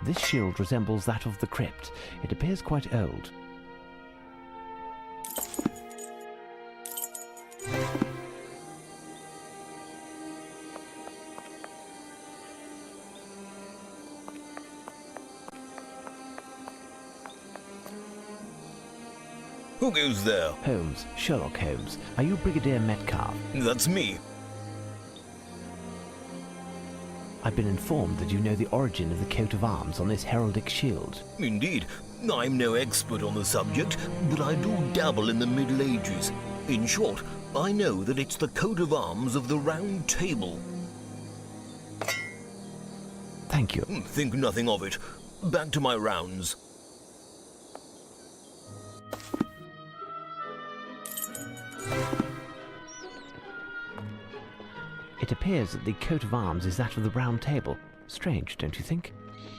This shield resembles that of the crypt. It appears quite old. Who goes there? Holmes, Sherlock Holmes. Are you Brigadier Metcalfe? That's me. I've been informed that you know the origin of the coat of arms on this heraldic shield. Indeed. I'm no expert on the subject, but I do dabble in the Middle Ages. In short, I know that it's the coat of arms of the Round Table. Thank you. Think nothing of it. Back to my rounds. It appears that the coat of arms is that of the Round Table. Strange, don't you think?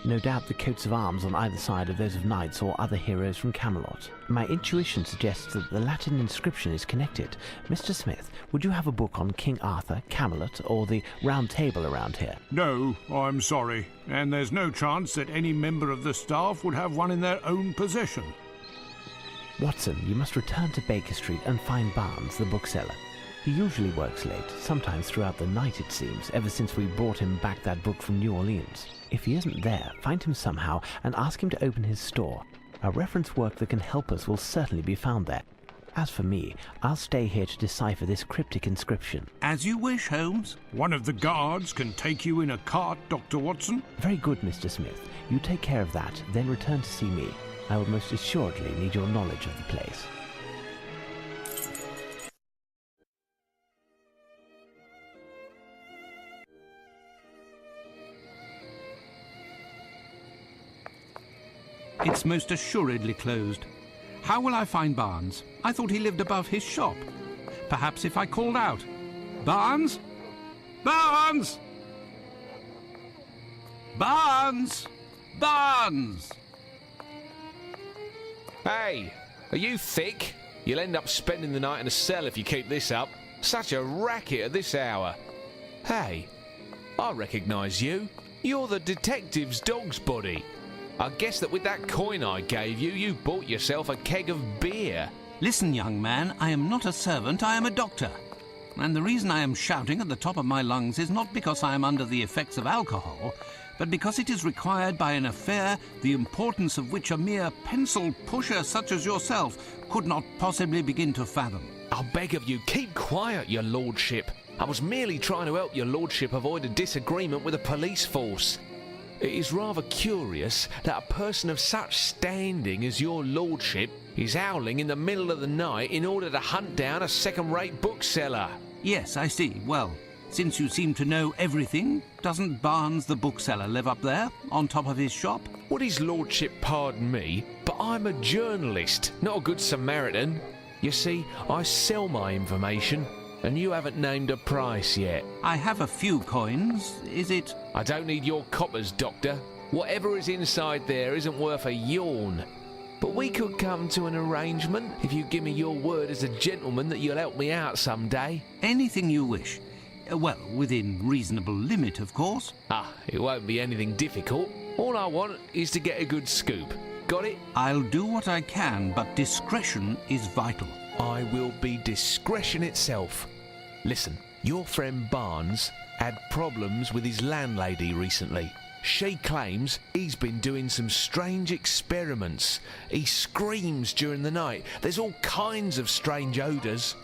No doubt the coats of arms on either side are those of knights or other heroes from Camelot. My intuition suggests that the Latin inscription is connected. Mr. Smith, would you have a book on King Arthur, Camelot, or the Round Table around here? No, I'm sorry. And there's no chance that any member of the staff would have one in their own possession. Watson, you must return to Baker Street and find Barnes, the bookseller. He usually works late, sometimes throughout the night it seems, ever since we brought him back that book from New Orleans. If he isn't there, find him somehow and ask him to open his store. A reference work that can help us will certainly be found there. As for me, I'll stay here to decipher this cryptic inscription. As you wish, Holmes. One of the guards can take you in a cart, Dr. Watson. Very good, Mr. Smith. You take care of that, then return to see me. I will most assuredly need your knowledge of the place. It's most assuredly closed. How will I find Barnes? I thought he lived above his shop. Perhaps if I called out. Barnes? Barnes! Barnes! Barnes! Hey, are you thick? You'll end up spending the night in a cell if you keep this up. Such a racket at this hour. Hey, I recognise you. You're the detective's dog's body. I guess that with that coin I gave you, you bought yourself a keg of beer. Listen, young man, I am not a servant, I am a doctor. And the reason I am shouting at the top of my lungs is not because I am under the effects of alcohol, but because it is required by an affair the importance of which a mere pencil pusher such as yourself could not possibly begin to fathom. I beg of you, keep quiet, your lordship. I was merely trying to help your lordship avoid a disagreement with the police force. It is rather curious that a person of such standing as your lordship is howling in the middle of the night in order to hunt down a second-rate bookseller. Yes, I see. Well, since you seem to know everything, doesn't Barnes the bookseller live up there, on top of his shop? Would his lordship pardon me, but I'm a journalist, not a good Samaritan. You see, I sell my information, and you haven't named a price yet. I have a few coins. Is it... I don't need your coppers, Doctor. Whatever is inside there isn't worth a yawn. But we could come to an arrangement if you give me your word as a gentleman that you'll help me out some day. Anything you wish. Well, within reasonable limit, of course. Ah, it won't be anything difficult. All I want is to get a good scoop. Got it? I'll do what I can, but discretion is vital. I will be discretion itself. Listen, your friend Barnes had problems with his landlady recently. She claims he's been doing some strange experiments. He screams during the night. There's all kinds of strange odours.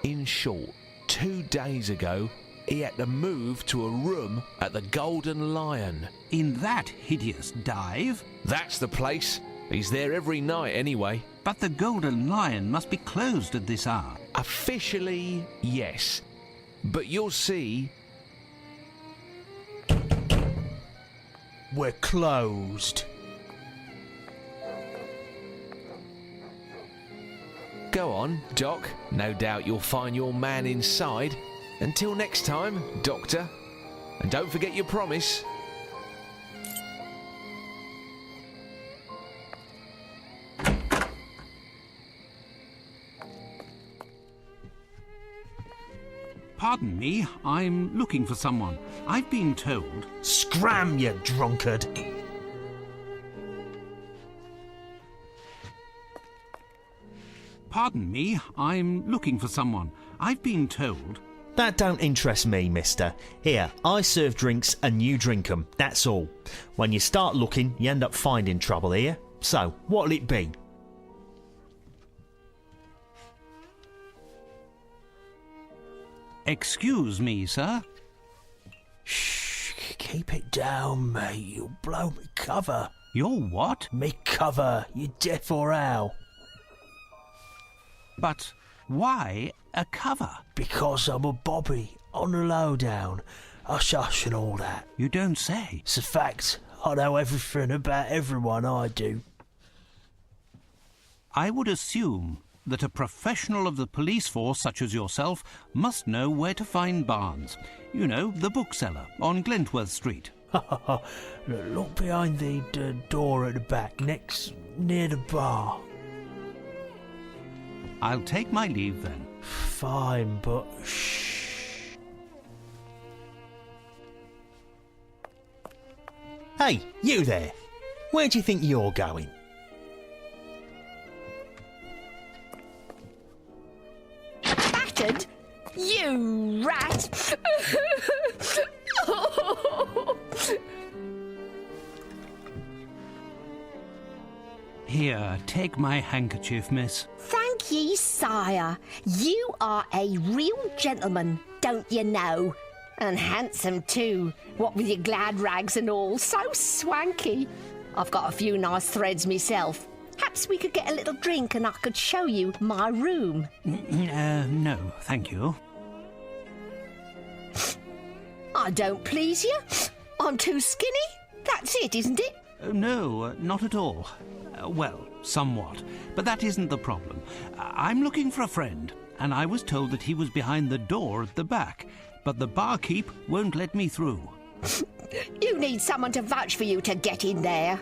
In short, 2 days ago, he had to move to a room at the Golden Lion. In that hideous dive? That's the place. He's there every night anyway. But the Golden Lion must be closed at this hour. Officially, yes. But you'll see... We're closed. Go on, Doc. No doubt you'll find your man inside. Until next time, Doctor. And don't forget your promise. Pardon me, I'm looking for someone. I've been told... Scram, you drunkard! Pardon me, I'm looking for someone. I've been told... That don't interest me, mister. Here, I serve drinks and you drink 'em, that's all. When you start looking, you end up finding trouble here. So, what'll it be? Excuse me, sir. Shh, keep it down, mate. You'll blow me cover. You're what? Me cover, you deaf or how? But why a cover? Because I'm a bobby, on the lowdown. Hush hush and all that. You don't say. It's a fact. I know everything about everyone, I do. I would assume that a professional of the police force such as yourself must know where to find Barnes. You know, the bookseller on Glentworth Street. Look behind the door at the back, next near the bar. I'll take my leave then. Fine, but shh. Hey, you there. Where do you think you're going? Battered? You rat! Here, take my handkerchief, miss. Thank ye, sire. You are a real gentleman, don't you know? And handsome too, what with your glad rags and all, so swanky. I've got a few nice threads myself. Perhaps we could get a little drink and I could show you my room. No, thank you. I don't please you? I'm too skinny? That's it, isn't it? No, not at all. Well, somewhat. But that isn't the problem. I'm looking for a friend, and I was told that he was behind the door at the back, but the barkeep won't let me through. You need someone to vouch for you to get in there.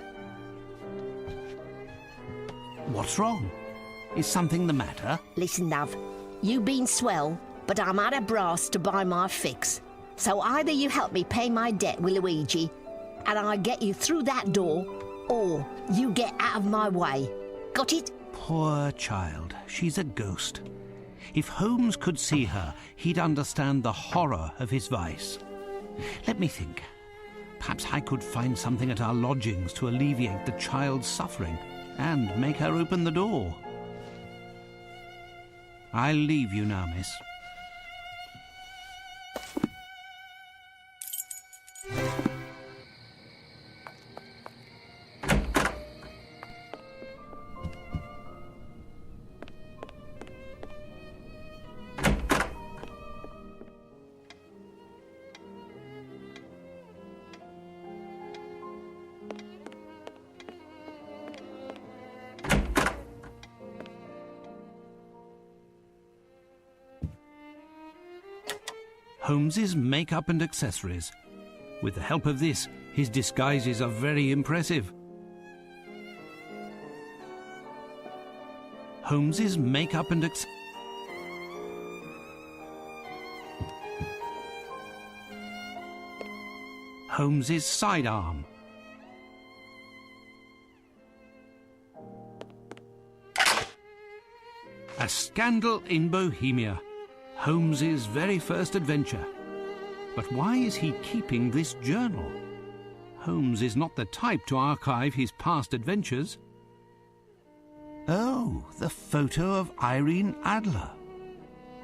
What's wrong? Is something the matter? Listen, love, you been swell, but I'm out of brass to buy my fix. So either you help me pay my debt with Luigi, and I get you through that door, or you get out of my way. Got it? Poor child. She's a ghost. If Holmes could see her, he'd understand the horror of his vice. Let me think. Perhaps I could find something at our lodgings to alleviate the child's suffering and make her open the door. I'll leave you now, miss. Holmes's makeup and accessories. With the help of this, his disguises are very impressive. Holmes's makeup and Holmes's sidearm. A scandal in Bohemia. Holmes's very first adventure. But why is he keeping this journal? Holmes is not the type to archive his past adventures. Oh, the photo of Irene Adler.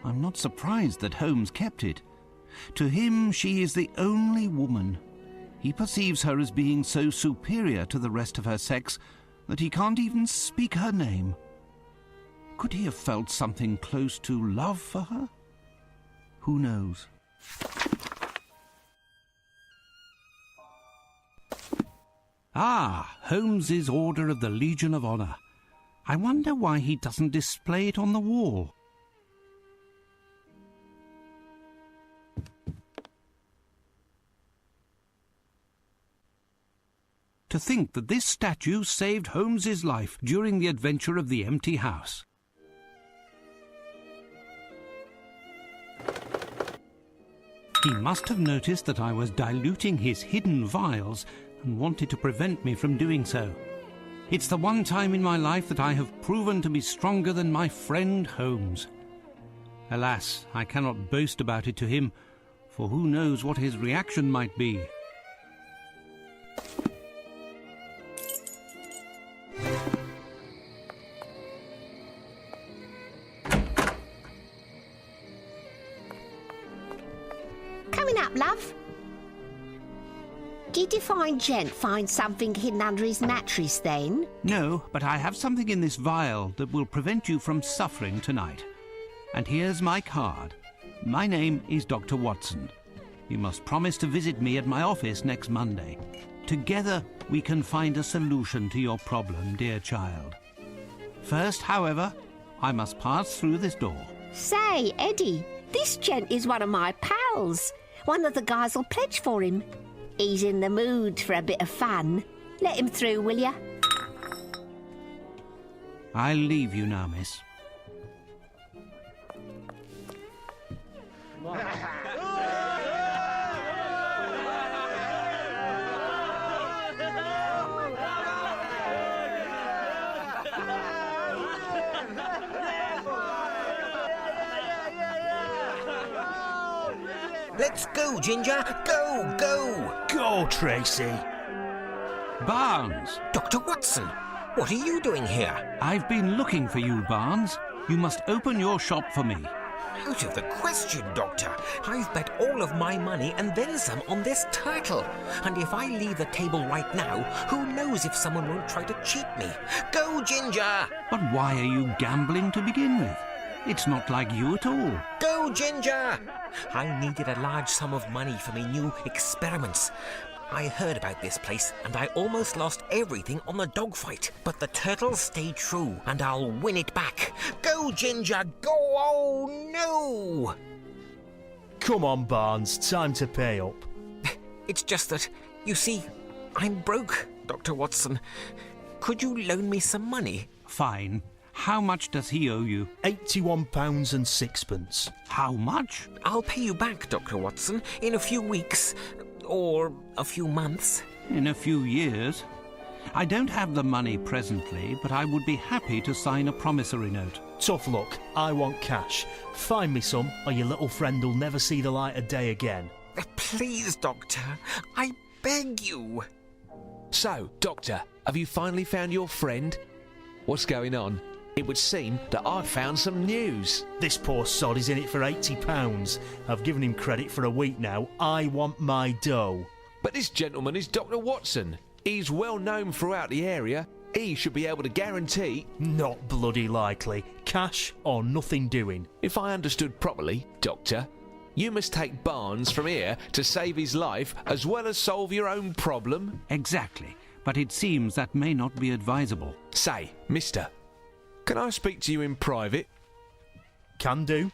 I'm not surprised that Holmes kept it. To him, she is the only woman. He perceives her as being so superior to the rest of her sex that he can't even speak her name. Could he have felt something close to love for her? Who knows? Ah, Holmes's Order of the Legion of Honor. I wonder why he doesn't display it on the wall. To think that this statue saved Holmes's life during the adventure of the empty house. He must have noticed that I was diluting his hidden vials and wanted to prevent me from doing so. It's the one time in my life that I have proven to be stronger than my friend Holmes. Alas, I cannot boast about it to him, for who knows what his reaction might be. Coming up, love. Did your fine gent find something hidden under his mattress then? No, but I have something in this vial that will prevent you from suffering tonight. And here's my card. My name is Dr. Watson. You must promise to visit me at my office next Monday. Together we can find a solution to your problem, dear child. First, however, I must pass through this door. Say, Eddie, this gent is one of my pals. One of the guys will pledge for him. He's in the mood for a bit of fun. Let him through, will ya? I'll leave you now, miss. Let's go, Ginger! Go, go! Go, Tracy. Barnes! Dr. Watson, what are you doing here? I've been looking for you, Barnes. You must open your shop for me. Out of the question, Doctor. I've bet all of my money and then some on this turtle. And if I leave the table right now, who knows if someone won't try to cheat me? Go, Ginger! But why are you gambling to begin with? It's not like you at all. Go, Ginger! I needed a large sum of money for me new experiments. I heard about this place and I almost lost everything on the dogfight. But the turtle stayed true and I'll win it back. Go, Ginger, go! Oh, no! Come on, Barnes, time to pay up. It's just that, you see, I'm broke, Dr. Watson. Could you loan me some money? Fine. How much does he owe you? £81 and sixpence. How much? I'll pay you back, Dr. Watson, in a few weeks. Or a few months. In a few years. I don't have the money presently, but I would be happy to sign a promissory note. Tough luck. I want cash. Find me some, or your little friend will never see the light of day again. Please, Doctor, I beg you. So, Doctor, have you finally found your friend? What's going on? It would seem that I've found some news. This poor sod is in it for £80. I've given him credit for a week now. I want my dough. But this gentleman is Dr. Watson. He's well known throughout the area. He should be able to guarantee... Not bloody likely. Cash or nothing doing. If I understood properly, Doctor, you must take Barnes from here to save his life as well as solve your own problem? Exactly. But it seems that may not be advisable. Say, mister, can I speak to you in private? Can do.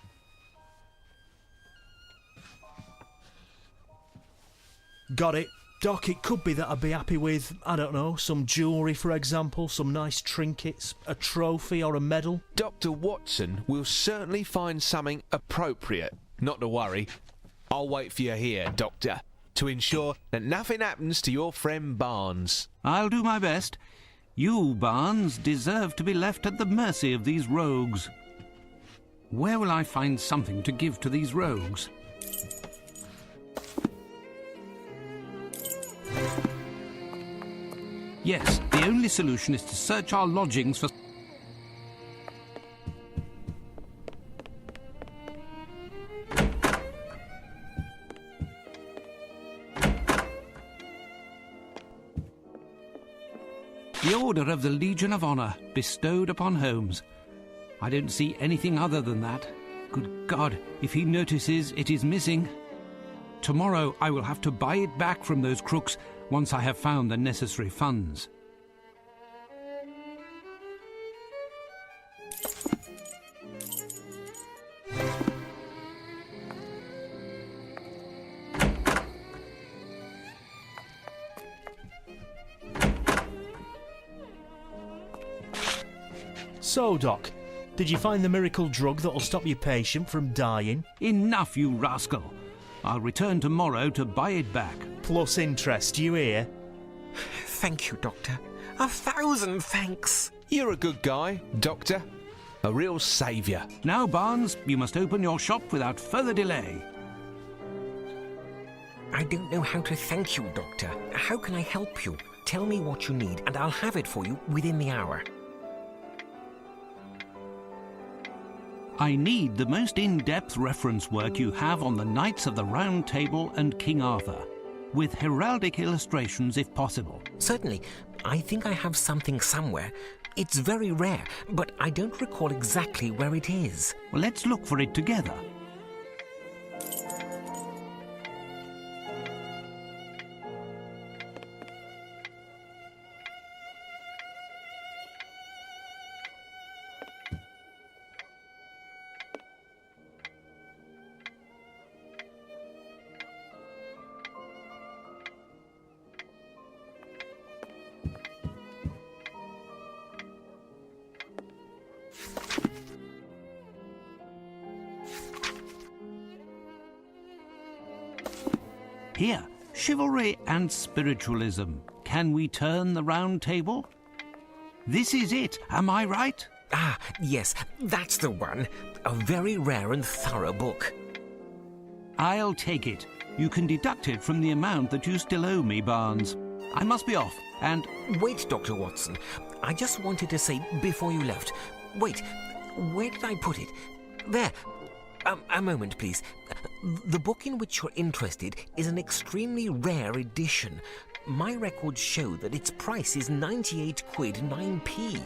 Got it. Doc, it could be that I'd be happy with, I don't know, some jewellery, for example, some nice trinkets, a trophy or a medal. Dr. Watson will certainly find something appropriate. Not to worry. I'll wait for you here, Doctor, to ensure that nothing happens to your friend Barnes. I'll do my best. You, Barnes, deserve to be left at the mercy of these rogues. Where will I find something to give to these rogues? Yes, the only solution is to search our lodgings for... The Order of the Legion of Honor, bestowed upon Holmes. I don't see anything other than that. Good God, if he notices it is missing. Tomorrow I will have to buy it back from those crooks once I have found the necessary funds. So, Doc, did you find the miracle drug that'll stop your patient from dying? Enough, you rascal. I'll return tomorrow to buy it back. Plus interest, you hear? Thank you, Doctor. 1,000 thanks. You're a good guy, Doctor. A real saviour. Now, Barnes, you must open your shop without further delay. I don't know how to thank you, Doctor. How can I help you? Tell me what you need, and I'll have it for you within the hour. I need the most in-depth reference work you have on the Knights of the Round Table and King Arthur, with heraldic illustrations if possible. Certainly. I think I have something somewhere. It's very rare, but I don't recall exactly where it is. Well, let's look for it together. Here, chivalry and spiritualism. Can we turn the round table? This is it, am I right? Ah, yes, that's the one. A very rare and thorough book. I'll take it. You can deduct it from the amount that you still owe me, Barnes. I must be off, and... Wait, Dr. Watson. I just wanted to say before you left. Wait, where did I put it? There. A moment, please. The book in which you're interested is an extremely rare edition. My records show that its price is 98 quid 9p.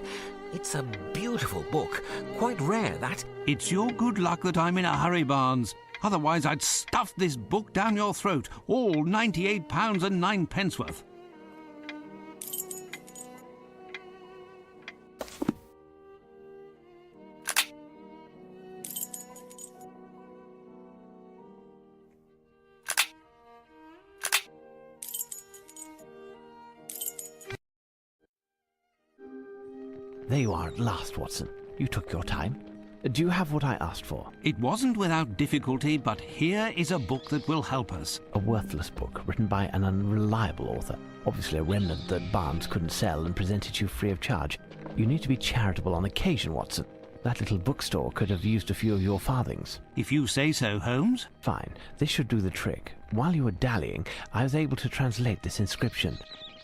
It's a beautiful book. Quite rare, that. It's your good luck that I'm in a hurry, Barnes. Otherwise I'd stuff this book down your throat, all £98 and 9p worth. There you are at last, Watson. You took your time. Do you have what I asked for? It wasn't without difficulty, but here is a book that will help us. A worthless book written by an unreliable author. Obviously a remnant that Barnes couldn't sell and present it to you free of charge. You need to be charitable on occasion, Watson. That little bookstore could have used a few of your farthings. If you say so, Holmes. Fine. This should do the trick. While you were dallying, I was able to translate this inscription.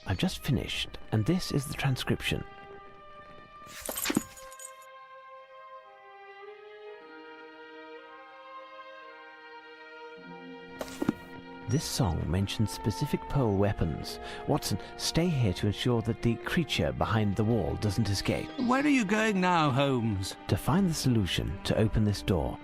I've just finished, and this is the transcription. This song mentions specific pearl weapons. Watson, stay here to ensure that the creature behind the wall doesn't escape. Where are you going now, Holmes? To find the solution to open this door.